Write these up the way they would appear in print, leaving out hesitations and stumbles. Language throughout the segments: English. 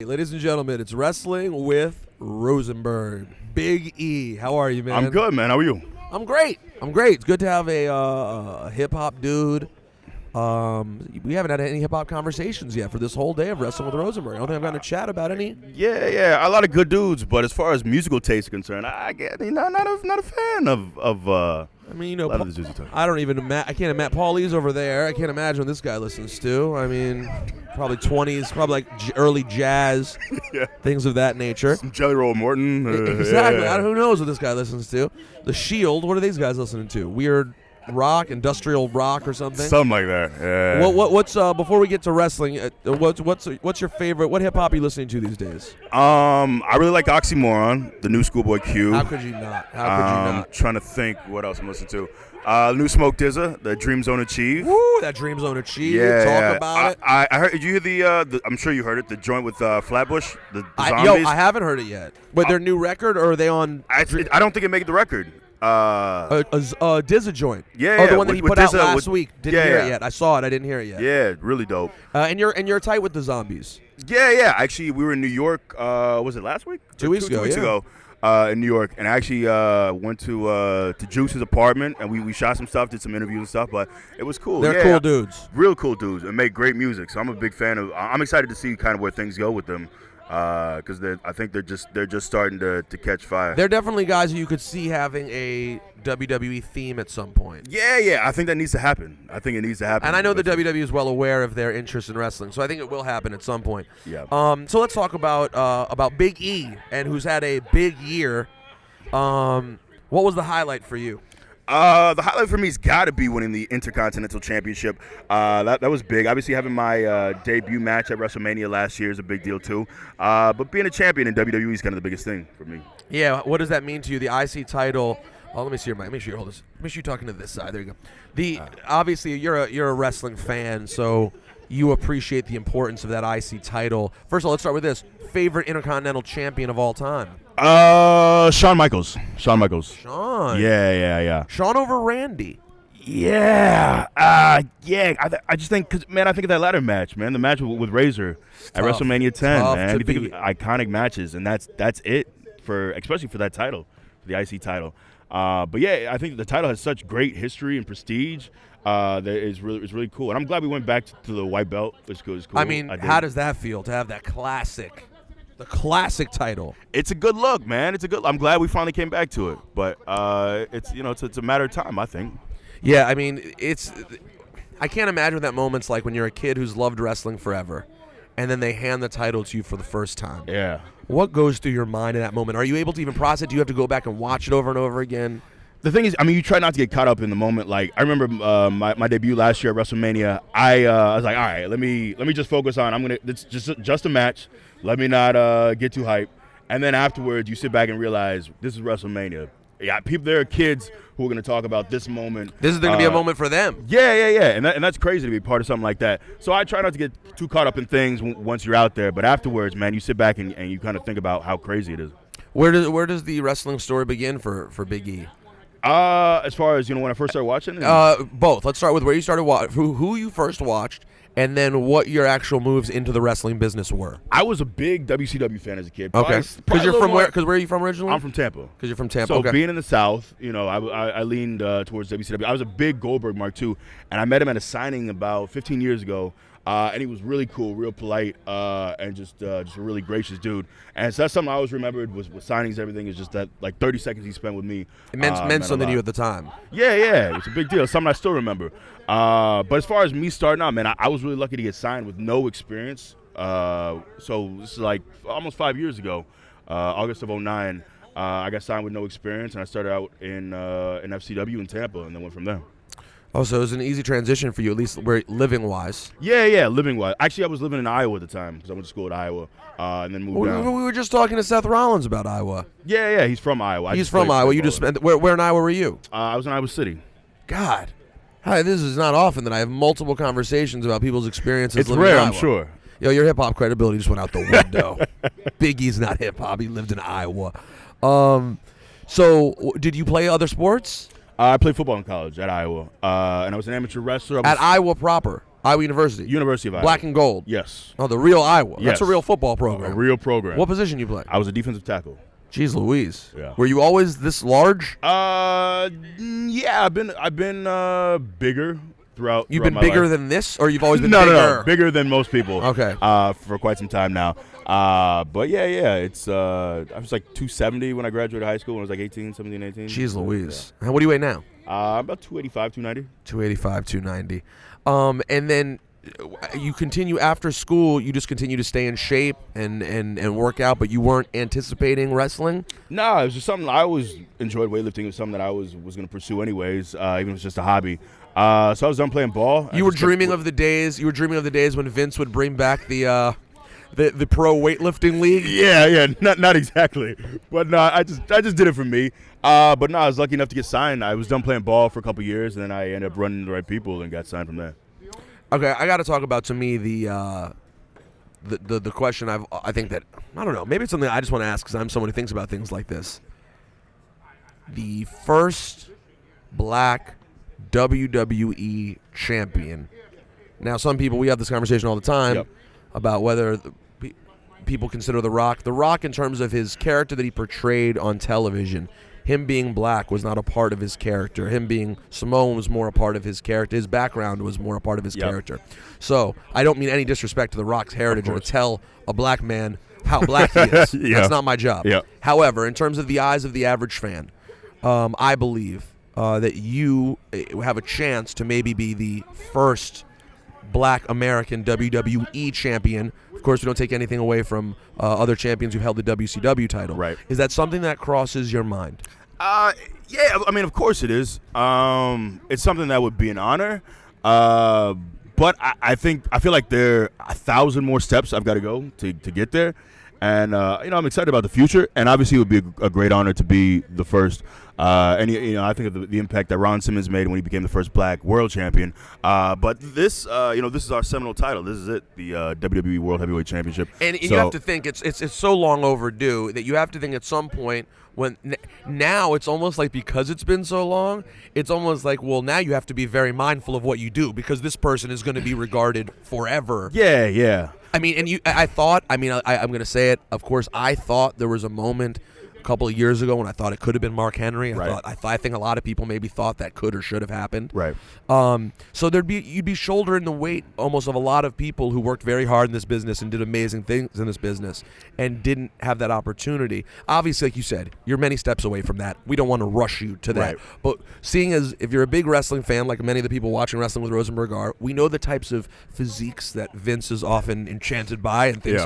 ladies and gentlemen, it's Wrestling with Rosenberg. Big E. How are you, man? I'm good, man. How are you? I'm great. It's good to have a hip-hop dude. We haven't had any hip-hop conversations yet for this whole day of Wrestling with Rosenberg. I don't think I've gotten to chat about any. Yeah. A lot of good dudes, but as far as musical taste is concerned, not a fan of I mean, a lot of the Zuzi talk. I can't imagine. Paulie's over there. I can't imagine what this guy listens to. I mean, probably 20s, probably like early jazz, Yeah. things of that nature. Some Jelly Roll Morton. Exactly. Yeah. Who knows what this guy listens to? The Shield. What are these guys listening to? Weird rock, industrial rock, or something. Something like that. Yeah. What's before we get to wrestling? What's your favorite? What hip hop are you listening to these days? I really like Oxymoron, the new Schoolboy Q. How could you not? I'm trying to think what else I'm listening to. New Smoke DZA, the Dream Zone Achieve. Woo, that Dream Zone Achieve. Yeah, Talk about it. I heard. Did you hear the? I'm sure you heard it. The joint with Flatbush, the zombies. I haven't heard it yet. But their new record, or are they on? I don't think it made the record. A DZA joint. Yeah, the one that he put out last week. Didn't hear it yeah. yet. I saw it. I didn't hear it yet. Yeah, really dope. And you're tight with the zombies. Yeah. Actually, we were in New York. Was it last week? 2 weeks ago. 2 weeks ago. In New York, and I actually went to Juice's apartment, and we shot some stuff, did some interviews and stuff, but it was cool. They're cool dudes. Real cool dudes, and make great music. So I'm a big fan of. I'm excited to see kind of where things go with them, because I think they're just starting to catch fire. They're definitely guys who you could see having a WWE theme at some point. Yeah. I think that needs to happen. And I know the WWE is well aware of their interest in wrestling, so I think it will happen at some point. Yeah. So let's talk about Big E, and who's had a big year. What was the highlight for you? The highlight for me has got to be winning the Intercontinental Championship. That was big. Obviously, having my debut match at Wrestlemania last year is a big deal too. But being a champion in WWE is kind of the biggest thing for me. Yeah. What does that mean to you? The IC title. Oh, let me see your mic. Make sure you hold this. Make sure you're talking to this side. There you go. Obviously you're a wrestling fan, so you appreciate the importance of that IC title. First of all, let's start with this. Favorite Intercontinental Champion of all time? Shawn Michaels. Shawn. Yeah. Shawn over Randy. Yeah. I just think, cause man, I think of that ladder match, man. The match with Razor at WrestleMania 10, man. You think of iconic matches, and that's it especially for that title, for the IC title. But yeah, I think the title has such great history and prestige. That is really cool, and I'm glad we went back to the white belt. It's cool. I mean, how does that feel to have that the classic title? It's a good look, man. I'm glad we finally came back to it, but it's a matter of time, I think. Yeah, I mean, I can't imagine what that moment's like when you're a kid who's loved wrestling forever, and then they hand the title to you for the first time. Yeah. What goes through your mind in that moment? Are you able to even process it? Do you have to go back and watch it over and over again? The thing is, I mean, you try not to get caught up in the moment. Like, I remember my debut last year at WrestleMania. I was like, all right, let me just focus on. It's just a match. Let me not get too hyped. And then afterwards, you sit back and realize this is WrestleMania. Yeah, there are kids who are going to talk about this moment. This is going to be a moment for them. Yeah, and that's crazy to be part of something like that. So I try not to get too caught up in things once you're out there. But afterwards, man, you sit back and you kind of think about how crazy it is. Where does the wrestling story begin for Big E? As far as, when I first started watching? Both. Let's start with where you started who you first watched, and then what your actual moves into the wrestling business were. I was a big WCW fan as a kid. Okay. Because you're from where? Because where are you from originally? I'm from Tampa. Because you're from Tampa. So okay. being in the South, I leaned towards WCW. I was a big Goldberg Mark II, and I met him at a signing about 15 years ago. And he was really cool, real polite, and just a really gracious dude. And so that's something I always remembered was signings and everything. Is just that like 30 seconds he spent with me. It meant something to you at the time. Yeah, it's a big deal. It's something I still remember. But as far as me starting out, man, I was really lucky to get signed with no experience. So this is like almost 5 years ago, August of 2009. I got signed with no experience, and I started out in FCW in Tampa, and then went from there. Oh, so it was an easy transition for you, at least living-wise. Yeah, living-wise. Actually, I was living in Iowa at the time because I went to school at Iowa and then moved down. We were just talking to Seth Rollins about Iowa. Yeah, he's from Iowa. He's from Iowa. You just spent where in Iowa were you? I was in Iowa City. God. Hi, this is not often that I have multiple conversations about people's experiences It's living rare, in Iowa. I'm sure. Yo, your hip-hop credibility just went out the window. Big E's not hip-hop. He lived in Iowa. So did you play other sports? I played football in college at Iowa, and I was an amateur wrestler. At Iowa proper? Iowa University. University of Iowa. Black and gold. Yes. Oh, the real Iowa. Yes. That's a real football program. A real program. What position you play? I was a defensive tackle. Jeez Louise. Yeah. Were you always this large? Yeah, I've been bigger throughout. You've been my bigger life. than this, or you've always been bigger? No, bigger than most people. Okay. For quite some time now. But yeah, it's I was like 270 when I graduated high school when I was like 17, 18. Jeez Louise. And what do you weigh now? About 285, 290. 285, 290. And then you continue after school, you just continue to stay in shape and work out, but you weren't anticipating wrestling? No, it was just something I always enjoyed. Weightlifting. It was something that I was going to pursue anyways, even if it was just a hobby. So I was done playing ball. You were dreaming of the days when Vince would bring back the pro weightlifting league? Yeah, not exactly. But no, I just did it for me. But no, I was lucky enough to get signed. I was done playing ball for a couple years, and then I ended up running the right people and got signed from there. Okay, I got to talk about, to me, the question I think that, I don't know, maybe it's something I just want to ask because I'm someone who thinks about things like this. The first black WWE champion. Now, some people, we have this conversation all the time about whether people consider The Rock in terms of his character that he portrayed on television. Him being black was not a part of his character. Him being Samoan was more a part of his character. His background was more a part of his character. So I don't mean any disrespect to The Rock's heritage or to tell a black man how black he is. That's not my job. However, in terms of the eyes of the average fan, I believe that you have a chance to maybe be the first black American WWE champion. Of course, we don't take anything away from other champions who held the WCW title. Right. Is that something that crosses your mind? Yeah, I mean, of course it is. It's something that would be an honor. But I feel like there are 1,000 more steps I've got to go to get there. And, I'm excited about the future. And obviously it would be a great honor to be the first. And, I think of the impact that Ron Simmons made when he became the first black world champion. But this is our seminal title. This is it, the WWE World Heavyweight Championship. And you have to think, it's so long overdue that you have to think at some point when now it's almost like, because it's been so long, it's almost like, well, now you have to be very mindful of what you do because this person is going to be regarded forever. Yeah. I mean, and I'm going to say it, of course, I thought there was a moment a couple of years ago when I thought it could have been Mark Henry. I think a lot of people maybe thought that could or should have happened. Right. So you'd be shouldering the weight almost of a lot of people who worked very hard in this business and did amazing things in this business and didn't have that opportunity. Obviously, like you said, you're many steps away from that. We don't want to rush you to that. Right. But seeing as if you're a big wrestling fan, like many of the people watching Wrestling with Rosenberg are, we know the types of physiques that Vince is often enchanted by and things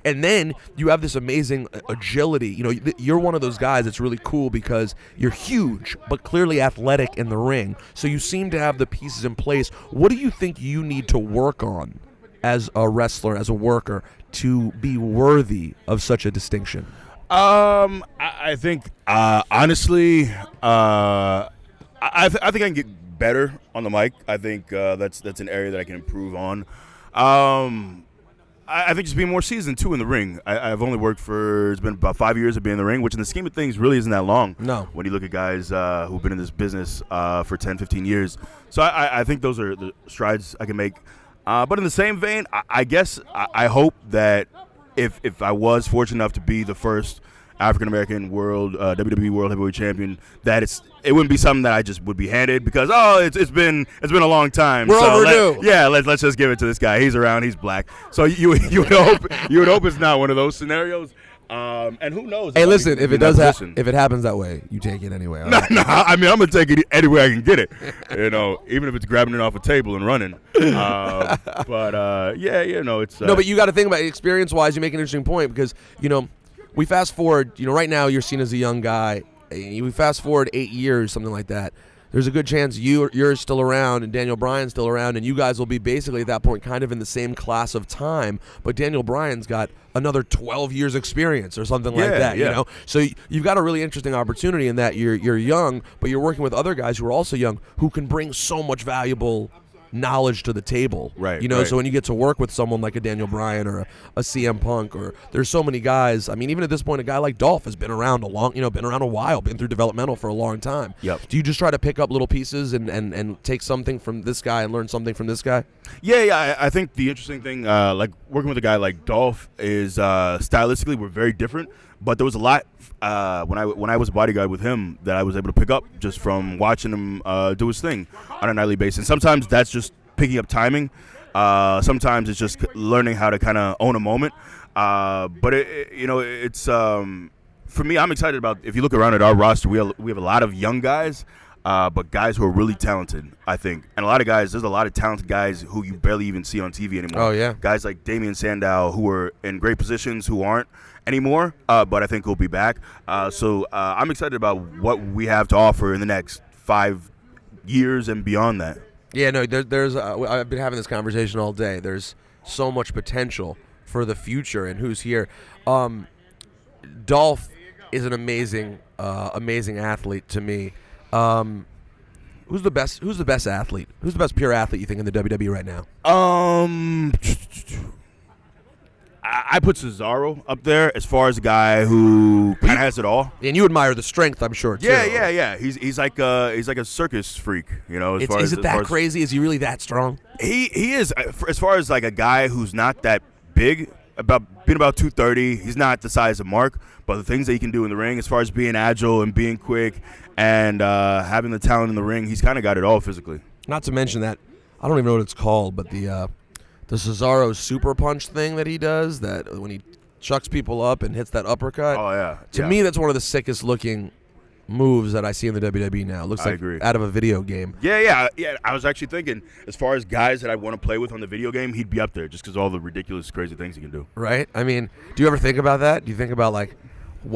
and then you have this amazing agility. You're one of those guys that's really cool because you're huge but clearly athletic in the ring. So you seem to have the pieces in place. What do you think you need to work on as a wrestler, as a worker, to be worthy of such a distinction? I think honestly, I think I can get better on the mic. I think that's an area that I can improve on. I think just being more seasoned, too, in the ring. I've only it's been about 5 years of being in the ring, which in the scheme of things really isn't that long. No. When you look at guys who've been in this business for 10, 15 years. So I think those are the strides I can make. But in the same vein, I guess I hope that if I was fortunate enough to be the first African-American WWE World Heavyweight Champion, that it wouldn't be something that I just would be handed because it's been a long time. We're overdue. Let's just give it to this guy. He's around. He's black. So you would hope it's not one of those scenarios. And who knows? Hey, listen, if it happens that way, you take it anyway. No, I mean, I'm gonna take it any way I can get it. Even if it's grabbing it off a table and running. But it's no. But you got to think about it, experience-wise. You make an interesting point because we fast forward. Right now you're seen as a young guy. We fast forward 8 years, something like that. There's a good chance you're still around and Daniel Bryan's still around, and you guys will be basically at that point kind of in the same class of time. But Daniel Bryan's got another 12 years experience or something like that. So you've got a really interesting opportunity in that you're young, but you're working with other guys who are also young who can bring so much valuable knowledge to the table. Right. So when you get to work with someone like a Daniel Bryan or a CM Punk, or there's so many guys. I mean, even at this point, a guy like Dolph has been around been around a while, been through developmental for a long time. Yep. Do you just try to pick up little pieces and take something from this guy and learn something from this guy? Yeah. I think the interesting thing, like working with a guy like Dolph, is stylistically we're very different. But there was a lot when I was a bodyguard with him that I was able to pick up just from watching him do his thing on a nightly basis. And sometimes that's just picking up timing. Sometimes it's just learning how to kind of own a moment. But it's for me. I'm excited about. If you look around at our roster, we have a lot of young guys. But guys who are really talented, I think. And a lot of guys, there's a lot of talented guys who you barely even see on TV anymore. Oh, yeah. Guys like Damian Sandow who are in great positions who aren't anymore, but I think he'll be back. So I'm excited about what we have to offer in the next 5 years and beyond that. Yeah, no, there's I've been having this conversation all day. There's so much potential for the future and who's here. Dolph is an amazing athlete to me. Who's the best athlete? Who's the best pure athlete you think in the WWE right now? I put Cesaro up there as far as a guy who kind of has it all. And you admire the strength, I'm sure, too. Yeah. He's like a circus freak, you know. Is it that crazy? Is he really that strong? He is. As far as like a guy who's not that big, being about 230, he's not the size of Mark, but the things that he can do in the ring, as far as being agile and being quick and having the talent in the ring, he's kind of got it all physically. Not to mention that, I don't even know what it's called, but the Cesaro super punch thing that he does, that when he chucks people up and hits that uppercut. Oh, yeah. To me, that's one of the sickest looking moves that I see in the WWE now. It looks like out of a video game. Yeah. I was actually thinking, as far as guys that I want to play with on the video game, he'd be up there just because all the ridiculous, crazy things he can do. Right? I mean, do you ever think about that? Do you think about, like,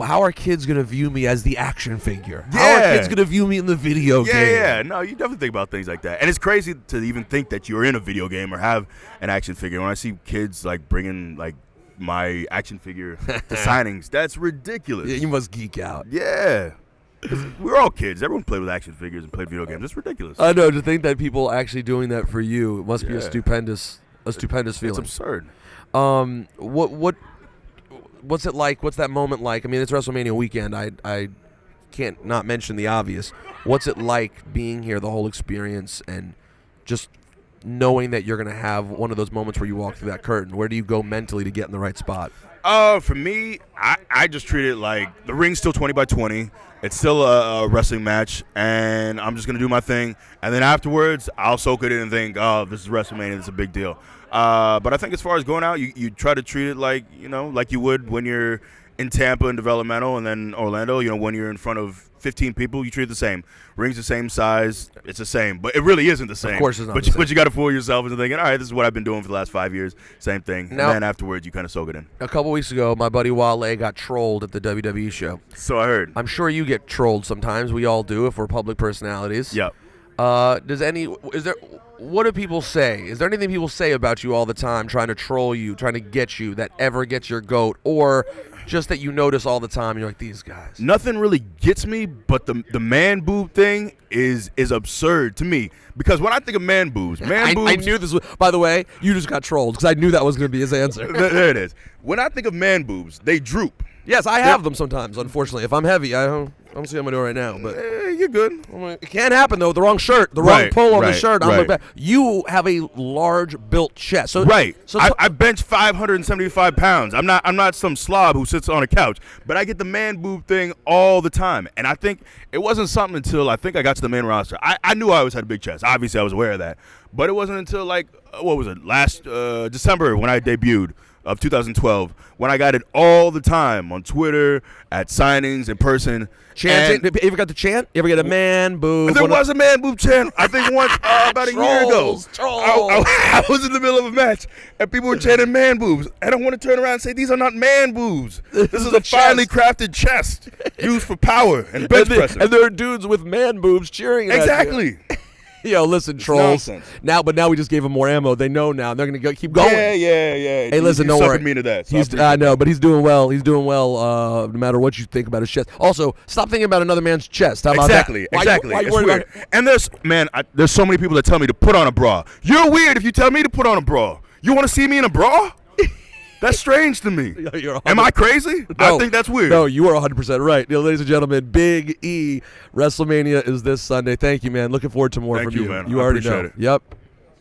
how are kids going to view me as the action figure? Yeah. How are kids going to view me in the video game? Yeah. No, you definitely think about things like that. And it's crazy to even think that you're in a video game or have an action figure. When I see kids, like, bringing, like, my action figure to signings, that's ridiculous. Yeah, you must geek out. Yeah. We're all kids. Everyone played with action figures and played video games. It's ridiculous. I know. To think that people actually doing that for you, it must be a stupendous feeling. It's absurd. What's it like? What's that moment like? I mean, it's WrestleMania weekend. I can't not mention the obvious. What's it like being here, the whole experience, and just knowing that you're going to have one of those moments where you walk through that curtain? Where do you go mentally to get in the right spot? For me, I just treat it like the ring's still 20 by 20. It's still a wrestling match, and I'm just going to do my thing. And then afterwards, I'll soak it in and think, oh, this is WrestleMania. This is a big deal. But I think as far as going out, you try to treat it like, like you would when you're in Tampa and developmental, and then Orlando, when you're in front of 15 people, you treat it the same. Ring's the same size. It's the same. But it really isn't the same. Of course it's not the same. But you got to fool yourself into thinking, all right, this is what I've been doing for the last 5 years. Same thing. Now, and then afterwards, you kind of soak it in. A couple weeks ago, my buddy Wale got trolled at the WWE show. So I heard. I'm sure you get trolled sometimes. We all do if we're public personalities. Yep. What do people say? Is there anything people say about you all the time, trying to troll you, trying to get you, that ever gets your goat, or just that you notice all the time? You're like, these guys. Nothing really gets me, but the man boob thing is absurd to me, because when I think of man boobs, I knew this was. By the way, you just got trolled because I knew that was going to be his answer. There it is. When I think of man boobs, they droop. Yes, I have them sometimes. Unfortunately, if I'm heavy, I don't see how I'm doing right now. But you're good. It can't happen though. The wrong shirt, the wrong pull on the shirt. I'm right. like, you have a large built chest. So right. So I bench 575 pounds. I'm not some slob who sits on a couch. But I get the man boob thing all the time. And I think it wasn't something until I think I got to the main roster. I knew I always had a big chest. Obviously, I was aware of that. But it wasn't until last December when I debuted of 2012, when I got it all the time on Twitter, at signings, in person. Chanting. You ever got the chant? You ever get a man boob? There was a man boob chant, I think once about a year ago. I was in the middle of a match, and people were chanting man boobs. And I want to turn around and say, these are not man boobs. This is a finely crafted chest used for power and bench pressing. And there are dudes with man boobs cheering at you. Exactly. Yo, listen, trolls. Now we just gave him more ammo. They know now. They're gonna keep going. Yeah. Hey, listen, don't worry. Me into that. I know, but he's doing well. He's doing well. No matter what you think about his chest. Also, stop thinking about another man's chest. How about that? Exactly. Why you it's worried weird. about it? And there's so many people that tell me to put on a bra. You're weird if you tell me to put on a bra. You want to see me in a bra? That's strange to me. Am I crazy? No, I think that's weird. No, you are 100% right. Ladies and gentlemen, Big E, WrestleMania is this Sunday. Thank you, man. Looking forward to more from you. Man. You already know. It. Yep.